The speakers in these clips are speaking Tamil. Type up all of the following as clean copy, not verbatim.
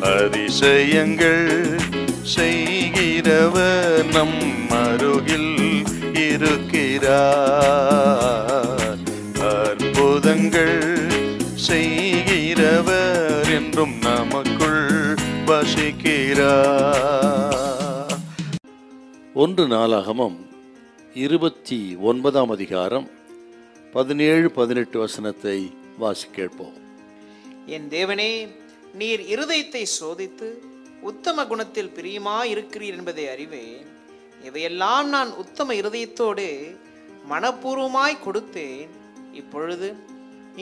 அதிசயங்கள் செய்கிறவர் நம் அருகில் இருக்கிறார். அற்புதங்கள் செய்கிறவர் என்றும் நமக்குள் வசிக்கிறார். 1 நாளாகமம் 29ஆம் அதிகாரம் 17-18 வசனத்தை வாசி கேட்போம். என் தேவனே, நீர் இருதயத்தை சோதித்து உத்தம குணத்தில் பிரியமாயிருக்கிறீர் என்பதை அறிவேன். இவையெல்லாம் நான் உத்தம இருதயத்தோடு மனப்பூர்வமாய் கொடுத்தேன். இப்பொழுது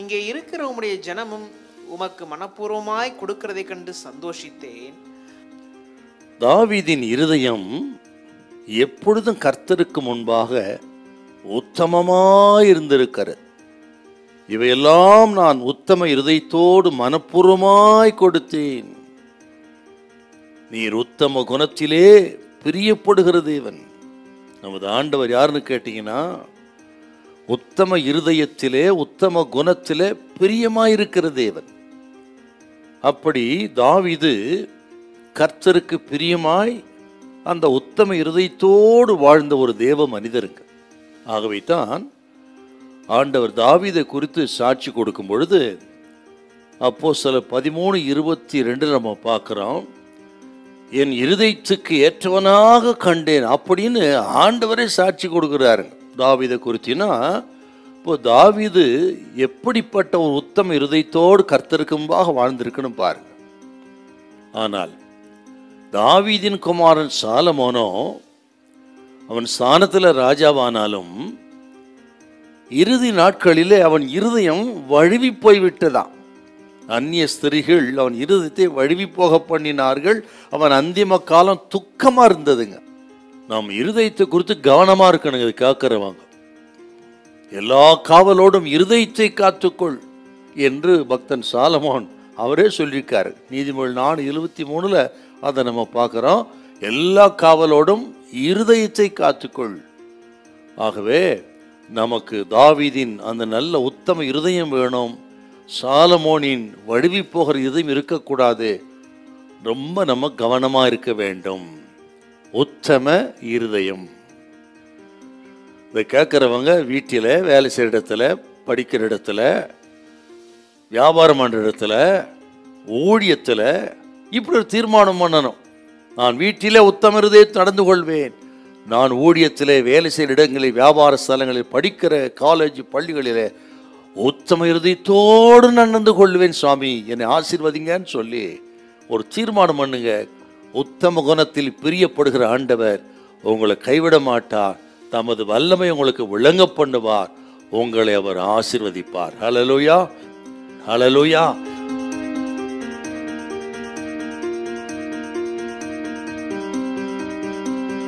இங்கே இருக்கிற உம்முடைய ஜனமும் உமக்கு மனப்பூர்வமாய் கொடுக்கிறதை கண்டு சந்தோஷித்தேன். தாவீதின் இருதயம் எப்பொழுதும் கர்த்தருக்கு முன்பாக உத்தமமாயிருந்திருக்கிறது. இவையெல்லாம் நான் உத்தம இருதயத்தோடு மனப்பூர்வமாய் கொடுத்தேன். நீர் உத்தம குணத்திலே பிரியப்படுகிற தேவன். நமது ஆண்டவர் யாருன்னு கேட்டீங்கன்னா, உத்தம இருதயத்திலே உத்தம குணத்திலே பிரியமாயிருக்கிற தேவன். அப்படி தாவீது கர்த்தருக்கு பிரியமாய் அந்த உத்தம இருதயத்தோடு வாழ்ந்த ஒரு தேவ மனிதருங்க. ஆகவே தான் ஆண்டவர் தாவீதை குறித்து சாட்சி கொடுக்கும் பொழுது அப்போஸ்தலர் 13:22 நம்ம பார்க்கிறோம். என் இருதயத்துக்கு ஏற்றவனாக கண்டேன் அப்படின்னு ஆண்டவரே சாட்சி கொடுக்கிறாருங்க தாவீதை குறித்தினா. இப்போ தாவீது எப்படிப்பட்ட ஒரு உத்தம இருதயத்தோடு கர்த்தருக்கு முன்பாக வாழ்ந்திருக்குன்னு பாருங்க. ஆனால் தாவீதின் குமாரன் சாலமோனோ அவன் ஸ்தானத்தில் ராஜாவானாலும் இறுதி நாட்களிலே அவன் இருதயம் வழுவி போய்விட்டதான். அந்நிய ஸ்திரீகள் அவன் இருதயத்தை வழுவி போக பண்ணினார்கள். அவன் அந்திம காலம் துக்கமா இருந்ததுங்க. நாம் இருதயத்தை குறித்து கவனமா இருக்கணுங்க. இது கேட்கிறவங்க எல்லா காவலோடும் இருதயத்தை காத்துக்கொள் என்று பக்தன் சாலமோன் அவரே சொல்லியிருக்காரு. நீதிமொழி 4:23 அதை நம்ம பார்க்கிறோம். எல்லா காவலோடும் இருதயத்தை காத்துக்கொள். ஆகவே நமக்கு தாவீதின் அந்த நல்ல உத்தம இருதயம் வேணும். சாலமோனின் வழுவி போகிற இருதயம் இருக்கக்கூடாது. ரொம்ப நம்ம கவனமா இருக்க வேண்டும். உத்தம இருதயம். இதை கேட்கிறவங்க வீட்டில், வேலை செய்கிற இடத்துல, படிக்கிற இடத்துல, வியாபாரம் பண்ணுற இடத்துல, ஊழியத்தில் இப்படி ஒரு தீர்மானம் பண்ணணும். நான் வீட்டிலே உத்தம இருதயத்தை நடந்து கொள்வேன். நான் ஊழியத்திலே, வேலை செய்கிற இடங்களில், வியாபார ஸ்தலங்களில், படிக்கிற காலேஜ் பள்ளிகளிலே உத்தம இருதயத்தோடு நடந்து கொள்வேன். சுவாமி என்னை ஆசீர்வதிங்கன்னு சொல்லி ஒரு தீர்மானம் பண்ணுங்க. உத்தம குணத்தில் பிரியப்படுகிற ஆண்டவர் உங்களை கைவிட மாட்டார். தமது வல்லமை உங்களுக்கு விளங்க பண்ணுவார். உங்களை அவர் ஆசீர்வதிப்பார். ஹல்லேலூயா, ஹல்லேலூயா.